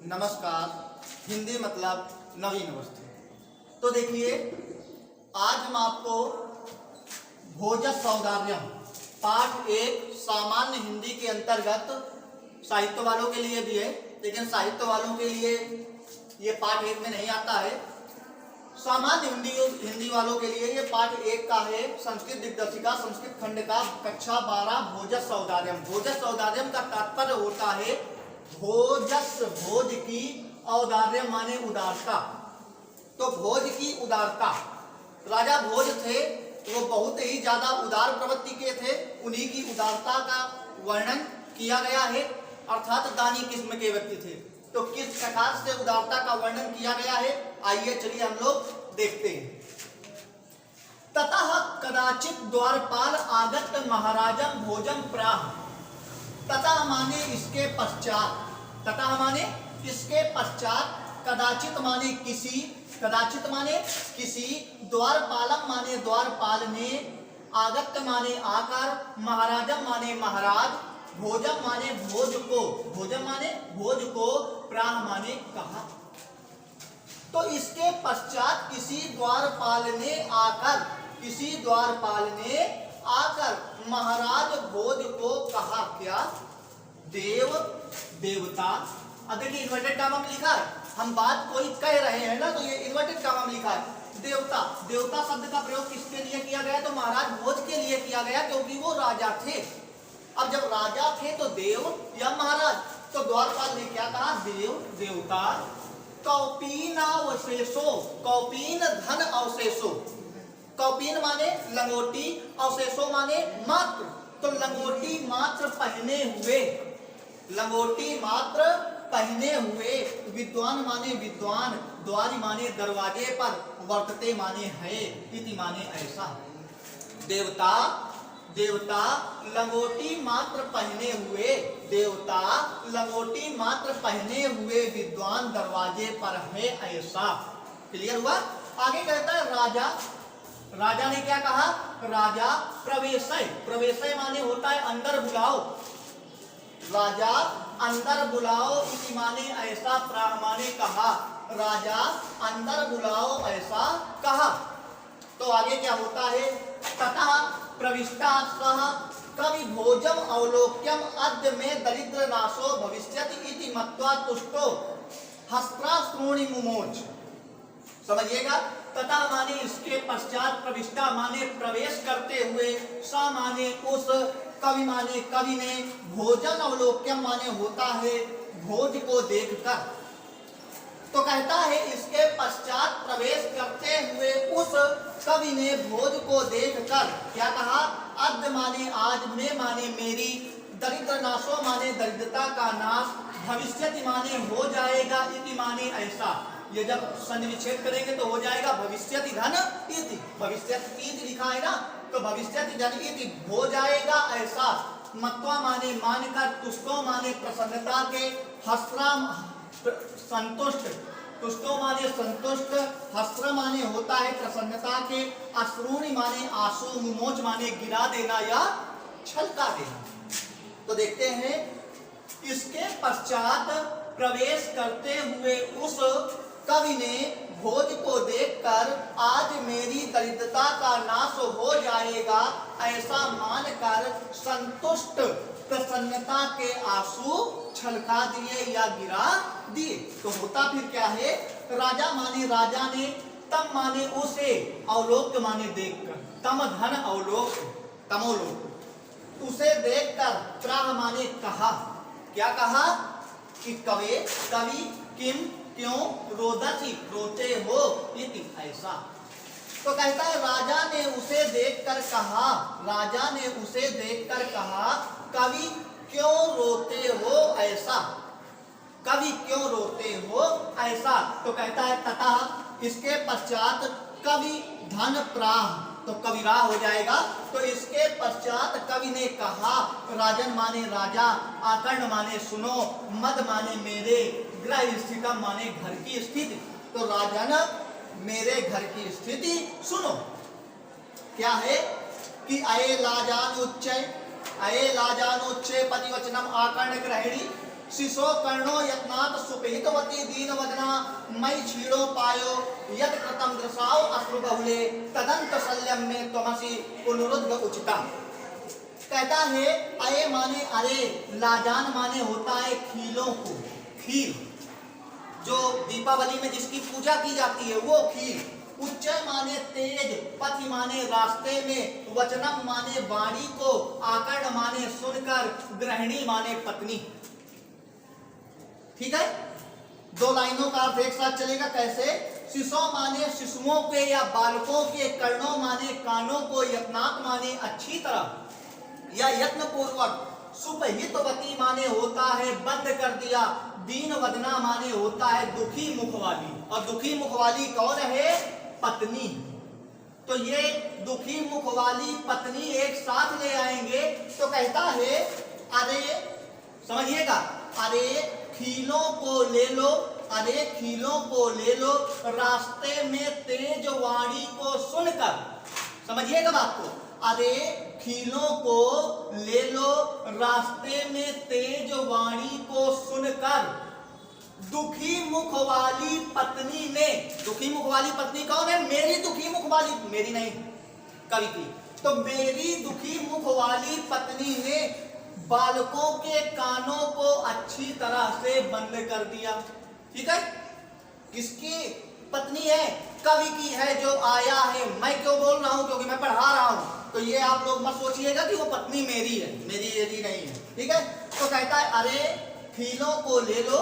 नमस्कार। हिंदी मतलब नवीन वस्तु। तो देखिए, आज हम आपको भोजस सौंदर्यम पाठ एक सामान्य हिंदी के अंतर्गत साहित्य वालों के लिए भी है, लेकिन साहित्य वालों के लिए ये पाठ एक में नहीं आता है। सामान्य हिंदी वालों के लिए ये पाठ एक का है। संस्कृत दिग्दर्शिका संस्कृत खंड का कक्षा 12 भोजस सौंदर्यम। भोजस सौंदर्यम का तात्पर्य होता है भोजस, भोज की, औदार्य माने उदारता। तो भोज की उदारता, राजा भोज थे, वो बहुत ही ज्यादा उदार प्रवृत्ति के थे। उन्हीं की उदारता का वर्णन किया गया है, अर्थात दानी किस्म के व्यक्ति थे। तो किस प्रकार से उदारता का वर्णन किया गया है, आइए चलिए हम लोग देखते हैं। ततः कदाचित द्वारपाल आगत महाराजम भोजम प्राह। ततः माने इसके पश्चात, ततः माने इसके पश्चात, कदाचित माने किसी, कदाचित माने किसी, द्वारपालम माने द्वारपाल ने, आगत माने आकर, महाराजम माने महाराज, भोजम माने भोज को, भोजम माने भोज को, प्राह माने कहा। तो इसके पश्चात किसी द्वारपाल ने आकर, किसी द्वारपाल ने आकर महाराज भोज को कहा। क्या? देव, देवता। अब देखिए इन्वर्टेड कामा में लिखा है, हम बात कोई कह रहे हैं ना, तो ये इन्वर्टेड कामा में लिखा है देवता। देवता शब्द का प्रयोग किसके लिए किया गया? तो महाराज भोज के लिए किया गया, क्योंकि वो राजा थे। अब जब राजा थे तो देव या महाराज, तो द्वारपाल ने क्या कहा? देव, देवता। कौपीन अवशेषो, कौपीन धन अवशेषो। कौपीन माने लंगोटी, अवशेषो माने मात्र। तो लंगोटी मात्र पहने हुए, लंगोटी मात्र पहने हुए, विद्वान माने विद्वान, द्वारी माने दरवाजे पर, वर्तते माने है, इति माने ऐसा। देवता, देवता लंगोटी मात्र पहने हुए, देवता लंगोटी मात्र पहने हुए, विद्वान दरवाजे पर है, ऐसा। क्लियर हुआ? आगे कहता है राजा, राजा ने क्या कहा? राजा प्रवेशय, प्रवेशय माने होता है अंदर बुलाओ, राजा अंदर बुलाओ, इति माने ऐसा, प्राह माने कहा, राजा अंदर बुलाओ ऐसा कहा। तो आगे क्या होता है? ततः प्रविष्टा सह कवि भोजम अवलोक्यम अद्य में दरिद्र नाशो भविष्यति इति मत्वा तुष्टो हस्त्राश्रोणि मुमोच। समझिएगा, तथा माने इसके पश्चात, प्रविष्टा माने प्रवेश करते हुए, सा माने उस, कवि माने कवि ने, भोजन अवलोक्यम माने होता है भोज को देखकर। तो कहता है इसके पश्चात प्रवेश करते हुए उस कवि ने भोज को देखकर क्या कहा? अद्य माने आज, में माने मेरी, दरिद्र नाशो माने दरिद्रता का नाश, भविष्यति माने हो जाएगा, इति माने ऐसा। ये जब संविच्छेद करेंगे तो हो जाएगा भविष्यति धन इति, भविष्यति इति लिखा है ना, तो भविष्यति धन इति हो जाएगा ऐसा। मत्वा माने मानकर, तुष्टो माने प्रसन्नता के, हस्राम संतुष्ट, तुष्टो माने संतुष्ट, हस्र माने होता है प्रसन्नता के, अश्रूणि माने आंसू, मुमोच माने गिरा देना या छलका देना। तो देखते हैं, इसके पश्चात प्रवेश करते हुए उस कवि ने भोज को देखकर आज मेरी दरिद्रता का नाश हो जाएगा ऐसा मानकर संतुष्ट प्रसन्नता के आंसू छलका दिए या गिरा दिए। तो होता फिर क्या है? राजा माने राजा ने, तम माने उसे, अवलोक माने देखकर, तम धन अवलोक, तमोलोक, उसे देखकर, प्राह माने कहा। क्या कहा? कि कवे, कवि, किम, क्यों, रोदसी, रोते हो, इति ऐसा। तो कहता है राजा ने उसे देखकर कहा, राजा ने उसे देखकर कहा, कवि क्यों रोते हो ऐसा, कवि क्यों रोते हो ऐसा। तो कहता है तथा, इसके पश्चात कवि धन प्राह, तो कविराह हो जाएगा। तो इसके पश्चात कवि ने कहा, राजन माने राजा, आकर्ण माने सुनो, मद माने मेरे, गृह स्थितम माने घर की स्थिति। तो राजन मेरे घर की स्थिति सुनो। क्या है? कि अये लाजानुच्चय, अये लाजानुच्चय पतिवचनम आकर्ण ग्रहिणी, शिशो कर्णो यत्नात् सुपहितवती दीन वदना मई छीड़ो पायो यद कृतम दृशाओ अश्रु बहुले तदंत शल्यम में त्वमसि पुनरुद्ध उचिता। कहता है अये माने अरे, लाजान माने होता है खीलों को, खील जो दीपावली में जिसकी पूजा की जाती है वो खील। उच्च माने तेज, पथि माने रास्ते में, वचनम माने वाणी को, आकर्ण माने सुनकर, गृहिणी माने पत्नी। ठीक है, दो लाइनों का अर्थ एक साथ चलेगा। कैसे? शिशु माने शिशुओं के या बालकों के, कर्णों माने कानों को, यत्नात् माने अच्छी तरह या यत्न पूर्वक, सुपहितवती माने होता है बंद कर दिया, दीन वदना माने होता है दुखी मुख वाली। और दुखी मुख वाली कौन है? पत्नी। तो ये दुखी मुख वाली पत्नी एक साथ ले आएंगे तो कहता है अरे, समझिएगा, अरे खीलों को ले लो, अरे खीलों को ले लो, रास्ते में तेज वाणी को सुनकर। समझिएगा बात को, अरे खीलों को ले लो, रास्ते में तेज वाणी को सुनकर दुखी मुख वाली पत्नी ने, दुखी मुख वाली पत्नी कौन है? मेरी दुखी मुख वाली, मेरी नहीं, कवि की। तो मेरी दुखी मुख वाली पत्नी ने बालकों के कानों को अच्छी तरह से बंद कर दिया। ठीक है, किसकी पत्नी है? कवि की है जो आया है। मैं क्यों बोल रहा हूं? क्योंकि मैं पढ़ा रहा हूं। तो ये आप लोग मत सोचिएगा कि वो पत्नी मेरी है, मेरी यदि नहीं है। ठीक है, तो कहता है अरे खीलों को ले लो,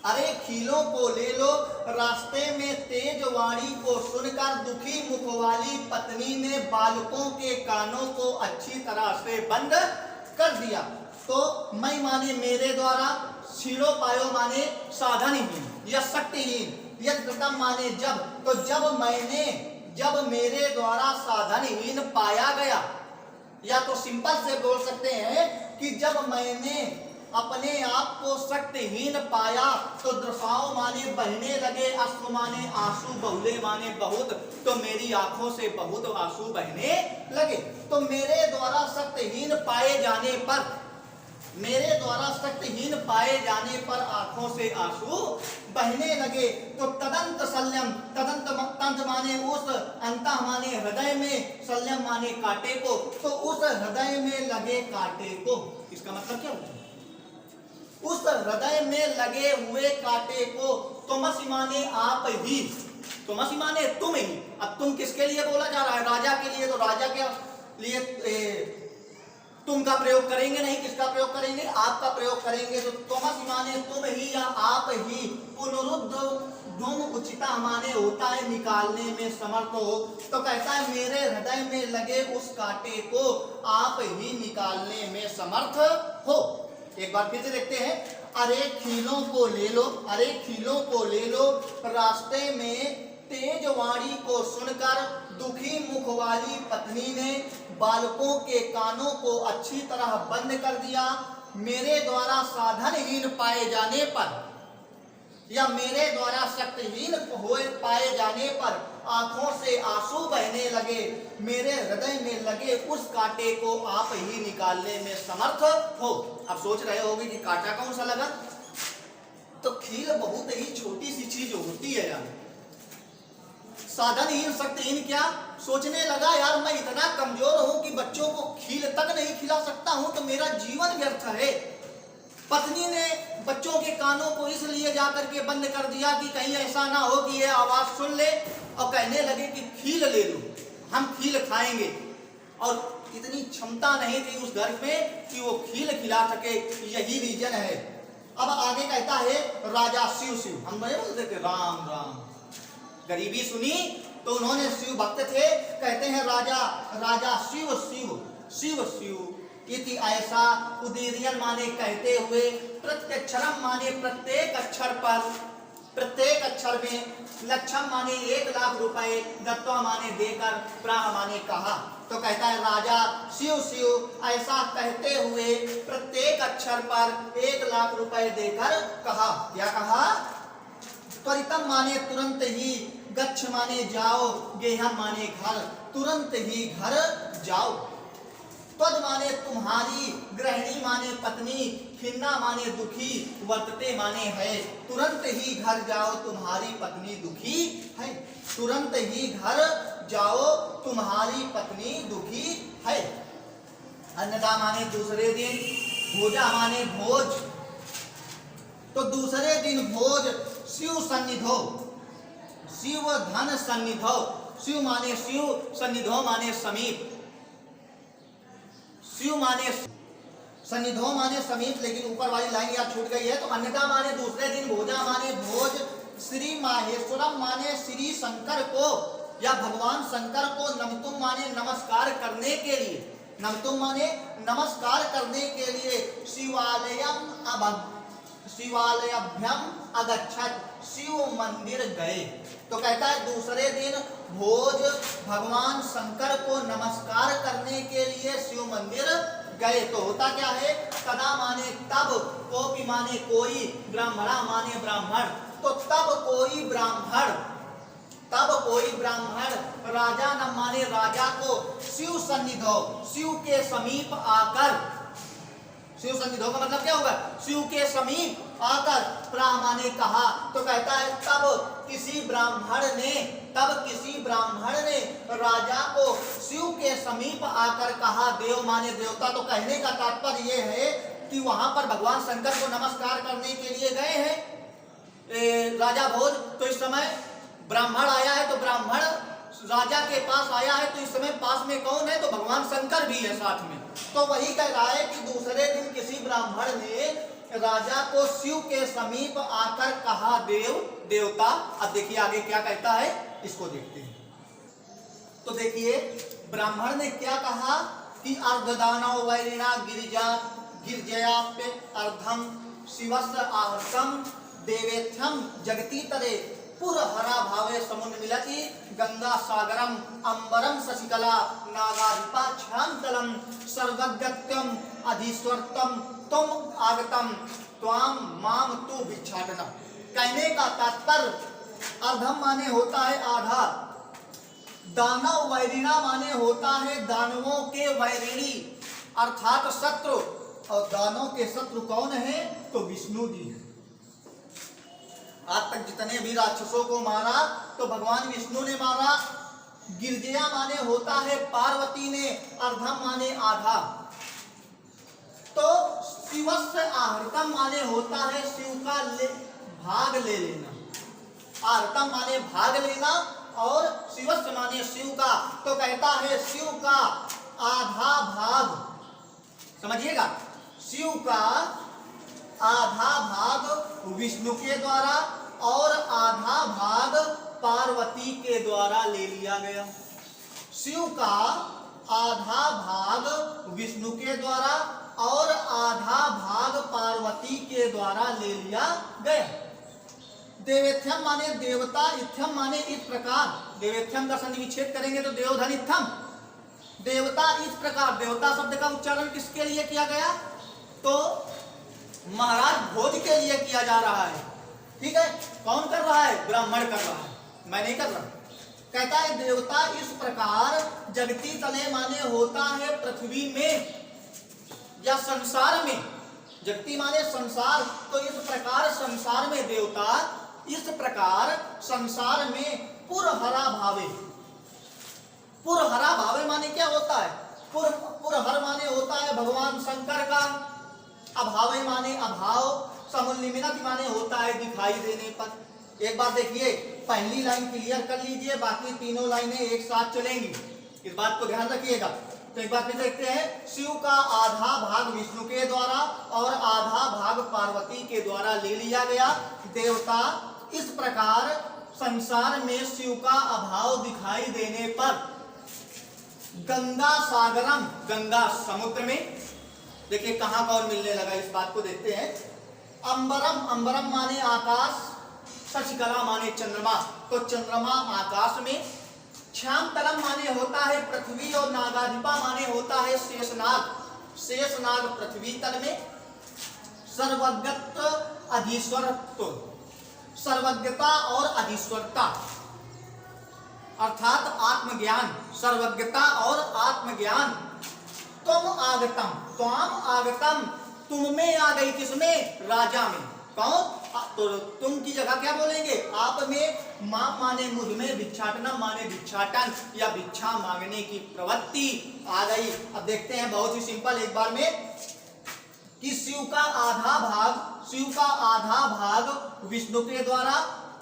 अरे खीलों को ले लो, रास्ते में तेज वाणी को सुनकर दुखी मुख वाली पत्नी ने बालकों के कानों को अच्छी तरह से बंद कर दिया। तो मैं माने मेरे द्वारा, छीड़ो पायो माने साधनहीन या शक्तिहीन, यद कृतम माने जब, तो जब मेरे द्वारा साधनहीन पाया गया, या तो सिंपल से बोल सकते हैं कि जब मैंने अपने आप को शक्तिहीन पाया तो दृशाओं माने बहने लगे, अश्रु माने आंसू, बहुले माने बहुत, तो मेरी आंखों से बहुत आंसू बहने लगे। तो मेरे द्वारा शक्तिहीन पाए जाने पर, मेरे द्वारा शक्तिहीन पाए जाने पर आंखों से आंसू बहने लगे। तो तदंत शल्यम, तदंत माने उस, अंत माने हृदय में, शल्यम माने कांटे को, तो उस हृदय में लगे कांटे को। इसका मतलब क्या होता है? उस हृदय में लगे हुए कांटे को, तुमसि माने आप ही, तुमसि माने तुम ही। अब तुम किसके लिए बोला जा रहा है? राजा के लिए। तो राजा के लिए तुम का प्रयोग करेंगे नहीं, किसका प्रयोग करेंगे? आप का प्रयोग करेंगे। तो तुमसि माने तुम ही या आप ही, पुनरुद्ध उचिता माने होता है निकालने में समर्थ हो। तो कहता है मेरे हृदय में लगे उस कांटे को आप ही निकालने में समर्थ हो। एक बार फिर से देखते हैं, अरे खीलों को ले लो, अरे खीलों को ले लो, रास्ते में तेज वाणी को सुनकर दुखी मुख वाली पत्नी ने बालकों के कानों को अच्छी तरह बंद कर दिया। मेरे द्वारा साधनहीन पाए जाने पर या मेरे द्वारा शक्तिहीन हुए पाए जाने पर आंखों से आंसू बहने लगे। मेरे हृदय में लगे उस कांटे को आप ही निकालने में समर्थ हो। अब सोच रहे होंगे कि कांटा कौन सा लगा? तो खील बहुत ही छोटी सी चीज होती है यार। साधनहीन शक्तिहीन क्या? सोचने लगा यार मैं इतना कमजोर हूं कि बच्चों को खील तक नहीं खिला सकता हूं, तो मेरा जीवन व्यर्थ है। पत्नी ने बच्चों के कानों को इसलिए जाकर के बंद कर दिया कि कहीं ऐसा ना हो कि ये आवाज सुन ले और कहने लगे कि खील ले लो, हम खील खाएंगे। और इतनी क्षमता नहीं थी उस घर में कि वो खील खिला सके, यही रीजन है। अब आगे कहता है राजा शिव शिव, हम नहीं बोलते थे राम राम, गरीबी सुनी तो उन्होंने शिव भक्त थे, कहते हैं राजा राजा शिव शिव शिव शिव इति ऐसा उदीरियन माने कहते हुए, प्रत्यक्षरम माने प्रत्येक अक्षर पर, प्रत्येक अक्षर में, लक्षम माने 1,00,000 रुपए, दत्वा माने देकर, प्राह माने कहा। तो कहता है राजा शिव शिव ऐसा कहते हुए प्रत्येक अक्षर पर 1,00,000 रुपए देकर कहा। क्या कहा? त्वरितम माने तुरंत ही, गच्छ माने जाओ, गेहम माने घर, तुरंत ही घर जाओ। त्वद माने तुम्हारी, गृहिणी माने पत्नी, खिन्ना माने दुखी, वर्तते माने है। तुरंत ही घर जाओ तुम्हारी पत्नी दुखी है। तुरंत ही घर जाओ तुम्हारी पत्नी दुखी है। अन्यथा माने दूसरे दिन, भोजा माने भोज, तो दूसरे दिन भोज, शिव सन्निधो, शिव धन सन्निधो, शिव माने शिव, सन्निधो माने समीप, शिव माने सन्निधो माने समीप, लेकिन ऊपर वाली लाइन यार छूट गई है। तो अन्यथा माने दूसरे दिन, भोजा माने भोज, श्री माहेश्वरम माने श्री शंकर को या भगवान शंकर को, नमतुम माने नमस्कार करने के लिए, नमतुम माने नमस्कार करने के लिए, शिवालयभ्यम अगच्छत, शिव मंदिर गए। तो कहता है दूसरे दिन भोज भगवान शंकर को नमस्कार करने के लिए शिव मंदिर गए। तो होता क्या है, तदा माने तब, कोपि माने कोई, ब्राह्मणा माने ब्राह्मण, तो तब कोई ब्राह्मण, तब कोई ब्राह्मण, राजा न माने राजा को, शिव सन्निधो, शिव के समीप आकर, शिव सन्निधो का मतलब क्या होगा, शिव के समीप आकर, प्रा माने कहा। तो कहता है तब किसी ब्राह्मण ने, तब किसी ब्राह्मण ने राजा को शिव के समीप आकर कहा, देव माने देवता। तो कहने का तात्पर्य ये है कि वहां पर भगवान शंकर को नमस्कार करने के लिए गए हैं राजा भोज। तो इस समय ब्राह्मण आया है, तो ब्राह्मण राजा के पास आया है, तो इस समय पास में कौन है, तो भगवान शंकर भी है साथ में। तो वही कह रहा है कि दूसरे दिन किसी ब्राह्मण ने राजा को शिव के समीप आकर कहा, देव देवता। अब देखिए आगे क्या कहता है, इसको देखते हैं। तो देखिए ब्राह्मण ने क्या कहा कि अर्धदानव वैरिणा गिरिजयाप्य अर्धम शिवस्य आहर्षम देवेथ्यम जगती तरे पुरहरा भावे समुद्र मिलति गंगा सागरम अंबरम शशिकला नागाधिपा छांतलम सर्वज्ञत्यम अधिस्वर्तम तुम आगतम त्वाम माम तु भिक्षाटना। कहने का तात्पर्य अर्धम माने होता है आधा, दानव वैरिणा माने होता है दानवों के वैरिणी अर्थात शत्रु, और दानव के शत्रु कौन है, तो विष्णु जी है। आज तक जितने भी राक्षसों को मारा तो भगवान विष्णु ने मारा। गिरजया माने होता है पार्वती ने, अर्धम माने आधा। तो शिवस्य आहृतम माने होता है शिव का भाग ले लेना, आहृतम माने भाग लेना, और शिवस्य माने शिव का। तो कहता है शिव का आधा भाग, समझिएगा, शिव का आधा भाग विष्णु के द्वारा और आधा भाग पार्वती के द्वारा ले लिया गया। शिव का आधा भाग विष्णु के द्वारा और आधा भाग पार्वती के द्वारा ले लिया गया। देवेथ्यम माने देवता, इत्थम माने इस प्रकार, देवेथ्यम का संधि विच्छेद करेंगे तो देवधन इत्थम, देवता इस प्रकार। देवता शब्द का उच्चारण किसके लिए किया गया, तो महाराज भोज के लिए किया जा रहा है। ठीक है, कौन कर रहा है, ब्राह्मण कर रहा है, मैं नहीं कर रहा। कहता है देवता इस प्रकार, जगती तले माने होता है पृथ्वी में या संसार में, जगती माने संसार, तो इस प्रकार संसार में देवता इस प्रकार संसार में पुरहरा भावे। पुरहरा भावे माने क्या होता है, पुरहर माने होता है भगवान शंकर का, अभावे माने अभाव, समुन्निमिनत माने होता है दिखाई देने पर। एक बार देखिए पहली लाइन क्लियर कर लीजिए, बाकी तीनों लाइनें एक साथ चलेंगी, इस बात को ध्यान रखिएगा। तो एक बार फिर देखते हैं, शिव का आधा भाग विष्णु के द्वारा और आधा भाग पार्वती के द्वारा ले लिया गया। देवता इस प्रकार संसार में शिव का अभाव दिखाई देने पर गंगा सागरम, गंगा समुद्र में, देखिए कहां कौन मिलने लगा, इस बात को देखते हैं। अंबरम, अंबरम माने आकाश, शशिकला माने चंद्रमा, तो चंद्रमा आकाश में। श्यामतलम माने होता है पृथ्वी और नागाधिपा माने होता है शेषनाग, शेषनाग पृथ्वी तल में। सर्वज्ञत्व अधीश्वरत्व, सर्वज्ञता और अधीश्वरता अर्थात आत्मज्ञान, सर्वज्ञता और आत्मज्ञान। त्वम आगतम, तुम में आ गई, किसमें? राजा में। कौन? तो तुम की जगह क्या बोलेंगे? आप में। मां माने मुझ में, भिक्षाटनम माने भिक्षाटन या भिक्षा मांगने की प्रवृत्ति आ गई। अब देखते हैं बहुत ही सिंपल एक बार में कि शिव का आधा भाग विष्णु के द्वारा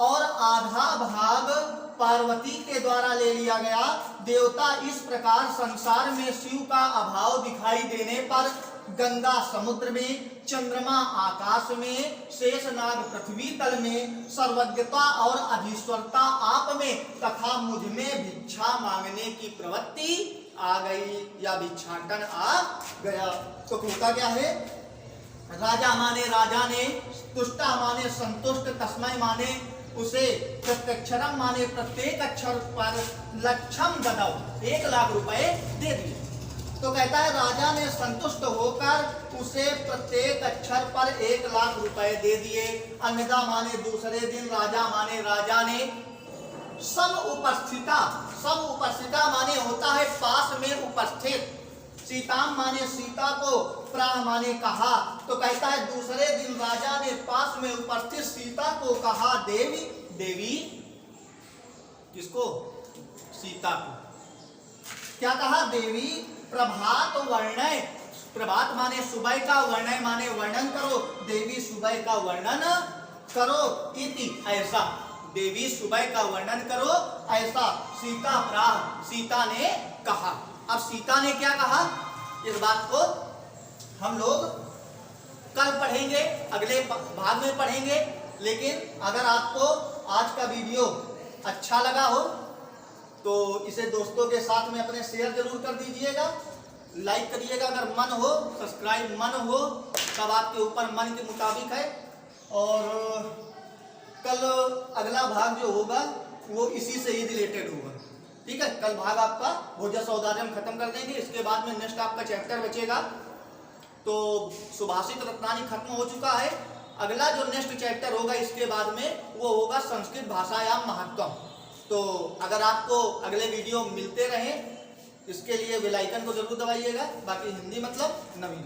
और आधा भाग पार्वती के द्वारा ले लिया गया। देवता इस प्रकार संसार में शिव का अभाव दिखाई देने पर गंगा समुद्र में, चंद्रमा आकाश में, शेषनाग पृथ्वी तल में, सर्वज्ञता और अधीश्वरता आप में तथा मुझ में भिक्षा मांगने की प्रवृत्ति आ गई या भिक्षाटन आ गया। तो होता क्या है? राजा माने राजा ने, तुष्टा माने संतुष्ट, तस्मै माने उसे, प्रत्यक्षरम माने प्रत्येक अक्षर पर लक्षम ददौ, 1 लाख रुपए दे दिए। तो कहता है राजा ने संतुष्ट होकर उसे प्रत्येक अक्षर पर 1 लाख रुपए दे दिए। अन्यथा माने दूसरे दिन राजा माने राजा ने सब उपस्थिता माने होता है पास में उपस्थित, सीताम माने सीता को, प्राह माने कहा। तो कहता है दूसरे दिन राजा ने पास में उपस्थित सीता को कहा, देवी किसको? सीता को। क्या कहा? देवी प्रभात वर्णय, प्रभात माने सुबह का, वर्णय माने वर्णन करो, देवी सुबह का वर्णन करो, इति ऐसा, देवी सुबह का वर्णन करो ऐसा। सीता प्राह, सीता ने कहा। अब सीता ने क्या कहा? इस बात को हम लोग कल पढ़ेंगे, अगले भाग में पढ़ेंगे। लेकिन अगर आपको आज का वीडियो अच्छा लगा हो तो इसे दोस्तों के साथ में अपने शेयर जरूर कर दीजिएगा, लाइक करिएगा अगर मन हो, सब्सक्राइब मन हो, तब आपके ऊपर मन के मुताबिक है। और कल अगला भाग जो होगा वो इसी से ही रिलेटेड होगा। ठीक है, कल भाग आपका भोज्य सौदार्यम खत्म कर देंगे। इसके बाद में नेक्स्ट आपका चैप्टर बचेगा। तो सुभाषित रत्नानी खत्म हो चुका है। अगला जो नेक्स्ट चैप्टर होगा इसके बाद में वो होगा संस्कृत भाषायाम महत्वम। तो अगर आपको अगले वीडियो मिलते रहे इसके लिए बेल आइकन को जरूर दबाइएगा। बाकी हिंदी मतलब नवीन।